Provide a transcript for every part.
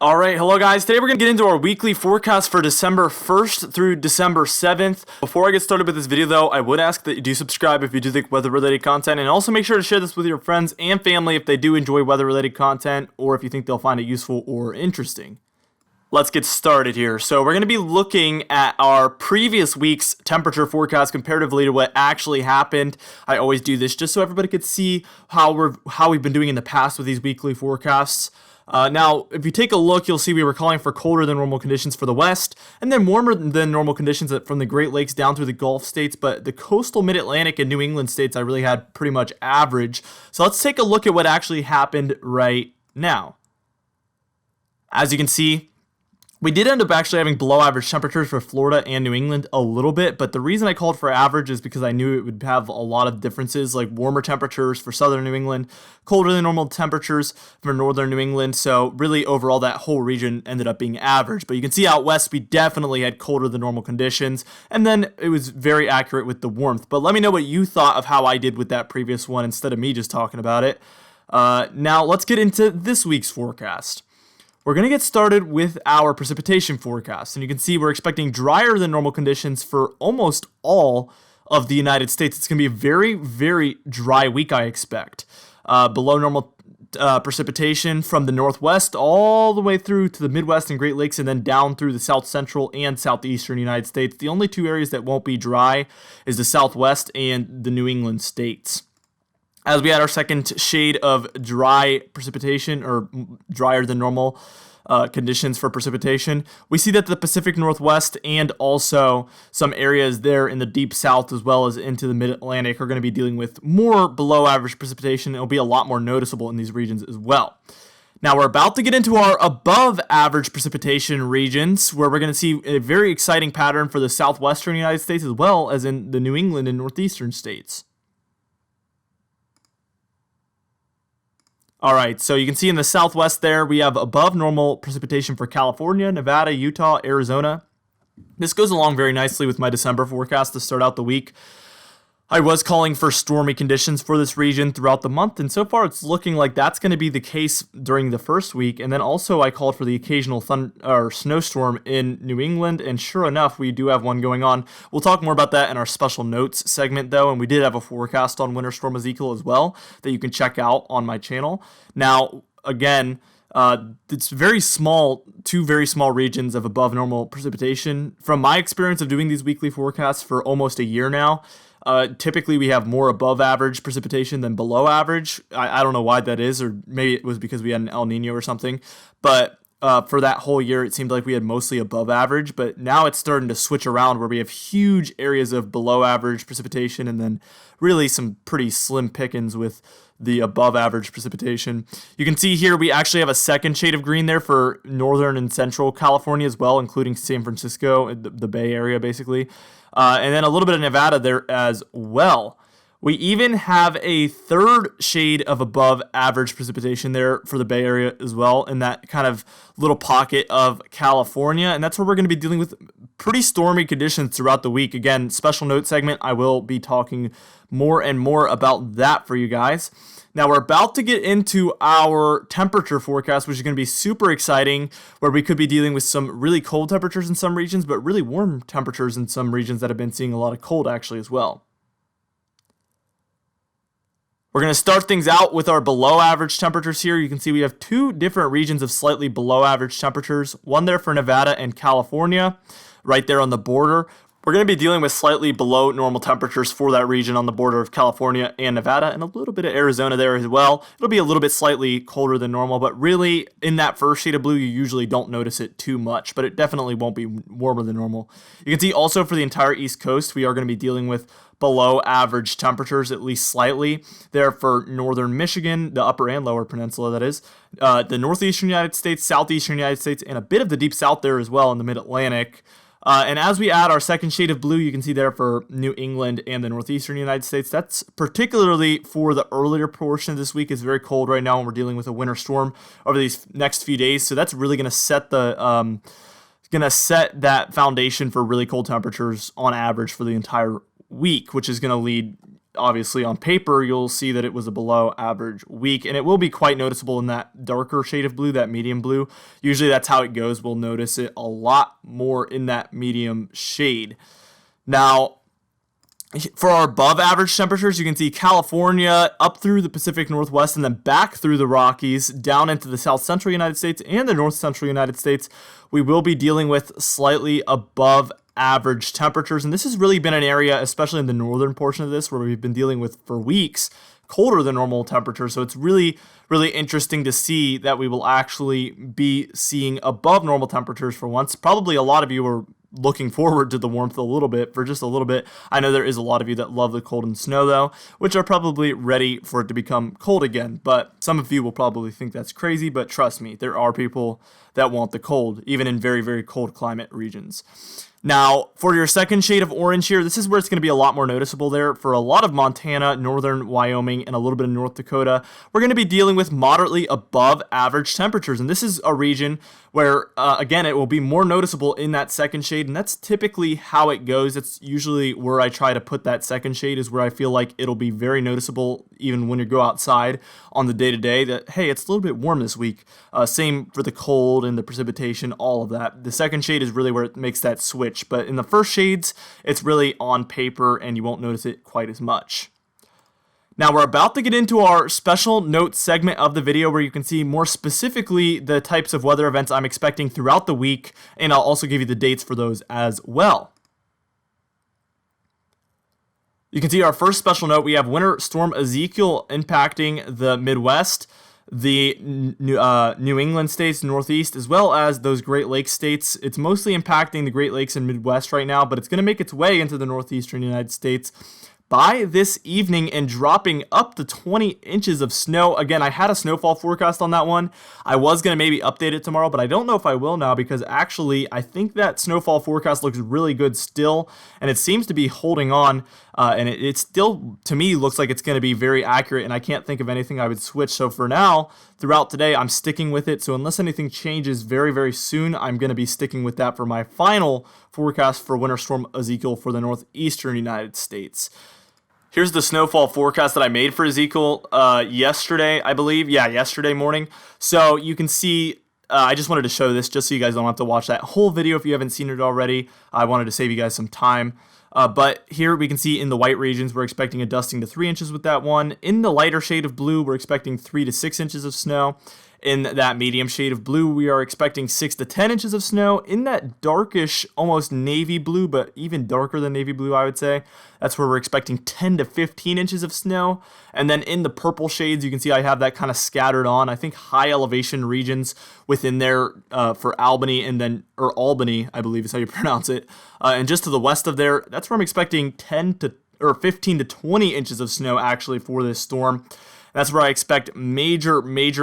All right, hello guys. Today we're going to get into our weekly forecast for December 1st through December 7th. Before I get started with this video though, I would ask that you do subscribe if you do think weather-related content, and also make sure to share this with your friends and family if they do enjoy weather-related content or if you think they'll find it useful or interesting. Let's get started here. So we're going to be looking at our previous week's temperature forecast comparatively to what actually happened. I always do this just so everybody could see how we've been doing in the past with these weekly forecasts. Now, if you take a look, you'll see we were calling for colder than normal conditions for the west, and then warmer than normal conditions from the Great Lakes down through the Gulf states, but the coastal mid-Atlantic and New England states I really had pretty much average. So let's take a look at what actually happened right now. As you can see, we did end up actually having below average temperatures for Florida and New England a little bit, but the reason I called for average is because I knew it would have a lot of differences, like warmer temperatures for southern New England, colder than normal temperatures for northern New England, so really overall that whole region ended up being average. But you can see out west we definitely had colder than normal conditions, and then it was very accurate with the warmth. But let me know what you thought of how I did with that previous one instead of me just talking about it. Now let's get into this week's forecast. We're going to get started with our precipitation forecast, and you can see we're expecting drier than normal conditions for almost all of the United States. It's going to be a very, very dry week, I expect. Below normal precipitation from the northwest all the way through to the Midwest and Great Lakes, and then down through the south central and southeastern United States. The only two areas that won't be dry is the southwest and the New England states. As we had our second shade of dry precipitation, or drier than normal conditions for precipitation, we see that the Pacific Northwest and also some areas there in the deep south as well as into the mid-Atlantic are going to be dealing with more below average precipitation. It'll be a lot more noticeable in these regions as well. Now we're about to get into our above average precipitation regions, where we're going to see a very exciting pattern for the southwestern United States as well as in the New England and northeastern states. All right, so you can see in the southwest there, we have above normal precipitation for California, Nevada, Utah, Arizona. This goes along very nicely with my December forecast to start out the week. I was calling for stormy conditions for this region throughout the month, and so far it's looking like that's going to be the case during the first week. And then also I called for the occasional snowstorm in New England, and sure enough, we do have one going on. We'll talk more about that in our special notes segment, though, and we did have a forecast on Winter Storm Ezekiel as well that you can check out on my channel. Now, again, it's very small, two very small regions of above normal precipitation. From my experience of doing these weekly forecasts for almost a year now, typically we have more above average precipitation than below average. I don't know why that is, or maybe it was because we had an El Nino or something, but for that whole year it seemed like we had mostly above average, but now it's starting to switch around where we have huge areas of below average precipitation and then really some pretty slim pickings with the above average precipitation. You can see here we actually have a second shade of green there for northern and central California as well, including San Francisco, the Bay Area basically. And then a little bit of Nevada there as well. We even have a third shade of above average precipitation there for the Bay Area as well, in that kind of little pocket of California. And that's where we're going to be dealing with pretty stormy conditions throughout the week. Again, special note segment, I will be talking more and more about that for you guys. Now we're about to get into our temperature forecast, which is going to be super exciting, where we could be dealing with some really cold temperatures in some regions, but really warm temperatures in some regions that have been seeing a lot of cold actually as well. We're going to start things out with our below average temperatures here. You can see we have two different regions of slightly below average temperatures, one there for Nevada and California, right there on the border. We're going to be dealing with slightly below normal temperatures for that region on the border of California and Nevada, and a little bit of Arizona there as well. It'll be a little bit slightly colder than normal, but really in that first shade of blue, you usually don't notice it too much, but it definitely won't be warmer than normal. You can see also for the entire East Coast, we are going to be dealing with below average temperatures, at least slightly. There for northern Michigan, the upper and lower peninsula, that is, the northeastern United States, southeastern United States, and a bit of the deep south there as well in the mid-Atlantic. And as we add our second shade of blue, you can see there for New England and the northeastern United States. That's particularly for the earlier portion of this week. It's very cold right now, and we're dealing with a winter storm over these next few days. So that's really going to set that foundation for really cold temperatures on average for the entire week, which is going to lead obviously on paper, you'll see that it was a below average week, and it will be quite noticeable in that darker shade of blue, that medium blue. Usually that's how it goes. We'll notice it a lot more in that medium shade. Now, for our above average temperatures, you can see California up through the Pacific Northwest and then back through the Rockies down into the South Central United States and the North Central United States. We will be dealing with slightly above average temperatures, and this has really been an area, especially in the northern portion of this, where we've been dealing with for weeks colder than normal temperatures. So it's really interesting to see that we will actually be seeing above normal temperatures for once. Probably a lot of you are looking forward to the warmth a little bit, for just a little bit. I know there is a lot of you that love the cold and snow though, which are probably ready for it to become cold again. But some of you will probably think that's crazy, but trust me, there are people that want the cold, even in very cold climate regions. Now, for your second shade of orange here, this is where it's going to be a lot more noticeable there. For a lot of Montana, northern Wyoming, and a little bit of North Dakota, we're going to be dealing with moderately above average temperatures. And this is a region where, again, it will be more noticeable in that second shade. And that's typically how it goes. It's usually where I try to put that second shade, is where I feel like it'll be very noticeable even when you go outside on the day-to-day that, hey, it's a little bit warm this week. Same for the cold and the precipitation, all of that. The second shade is really where it makes that switch. But in the first shades, it's really on paper and you won't notice it quite as much. Now we're about to get into our special notes segment of the video, where you can see more specifically the types of weather events I'm expecting throughout the week, and I'll also give you the dates for those as well. You can see our first special note, we have Winter Storm Ezekiel impacting the Midwest, the New England states, Northeast, as well as those Great Lakes states. It's mostly impacting the Great Lakes and Midwest right now, but it's going to make its way into the northeastern United States by this evening and dropping up to 20 inches of snow. Again, I had a snowfall forecast on that one. I was going to maybe update it tomorrow, but I don't know if I will now, because actually I think that snowfall forecast looks really good still, and it seems to be holding on, and it still, to me, looks like it's going to be very accurate, and I can't think of anything I would switch. So for now, throughout today, I'm sticking with it. So unless anything changes very soon, I'm going to be sticking with that for my final forecast for Winter Storm Ezekiel for the northeastern United States. Here's the snowfall forecast that I made for Ezekiel yesterday, I believe. Yeah, yesterday morning. So you can see, I just wanted to show this just so you guys don't have to watch that whole video if you haven't seen it already. I wanted to save you guys some time. But here we can see in the white regions, we're expecting a dusting to 3 inches with that one. In the lighter shade of blue, we're expecting 3 to 6 inches of snow. In that medium shade of blue, we are expecting 6 to 10 inches of snow. In that darkish, almost navy blue, but even darker than navy blue, I would say, that's where we're expecting 10 to 15 inches of snow. And then in the purple shades, you can see I have that kind of scattered on. I think high elevation regions within there for Albany, and then, or Albany, I believe is how you pronounce it. And just to the west of there, that's where I'm expecting 15 to 20 inches of snow actually for this storm. That's where I expect major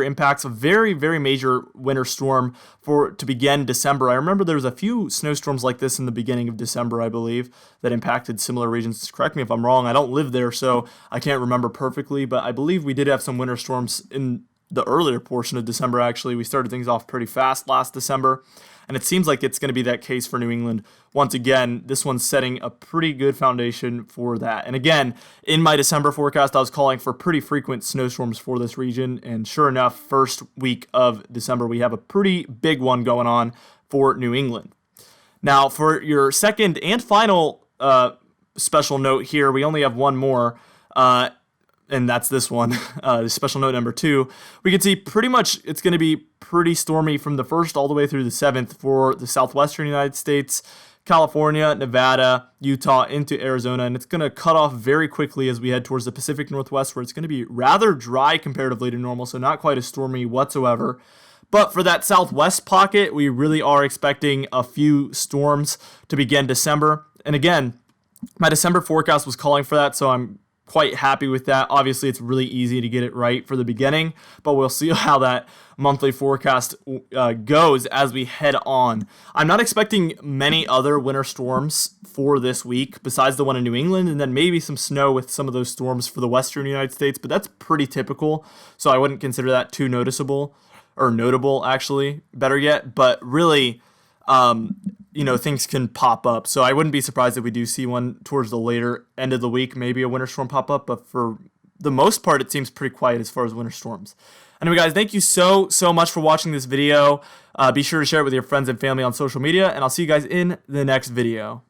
impacts, a very major winter storm to begin December. I remember there was a few snowstorms like this in the beginning of December, I believe, that impacted similar regions. Correct me if I'm wrong. I don't live there, so I can't remember perfectly, but I believe we did have some winter storms in the earlier portion of December, actually. We started things off pretty fast last December, and it seems like it's going to be that case for New England. Once again, this one's setting a pretty good foundation for that. And again, in my December forecast, I was calling for pretty frequent snowstorms for this region, and sure enough, first week of December, we have a pretty big one going on for New England. Now, for your second and final special note here, we only have one more, and that's this one, special note number 2. We can see pretty much it's going to be pretty stormy from the 1st all the way through the 7th for the southwestern United States, California, Nevada, Utah, into Arizona, and it's going to cut off very quickly as we head towards the Pacific Northwest, where it's going to be rather dry comparatively to normal, so not quite as stormy whatsoever. But for that southwest pocket, we really are expecting a few storms to begin December. And again, my December forecast was calling for that, so I'm quite happy with that. Obviously, it's really easy to get it right for the beginning, but we'll see how that monthly forecast goes as we head on. I'm not expecting many other winter storms for this week besides the one in New England, and then maybe some snow with some of those storms for the western United States, but that's pretty typical, so I wouldn't consider that too noticeable, or notable actually, better yet. But really, things can pop up. So I wouldn't be surprised if we do see one towards the later end of the week, maybe a winter storm pop up. But for the most part, it seems pretty quiet as far as winter storms. Anyway, guys, thank you so much for watching this video. Be sure to share it with your friends and family on social media, and I'll see you guys in the next video.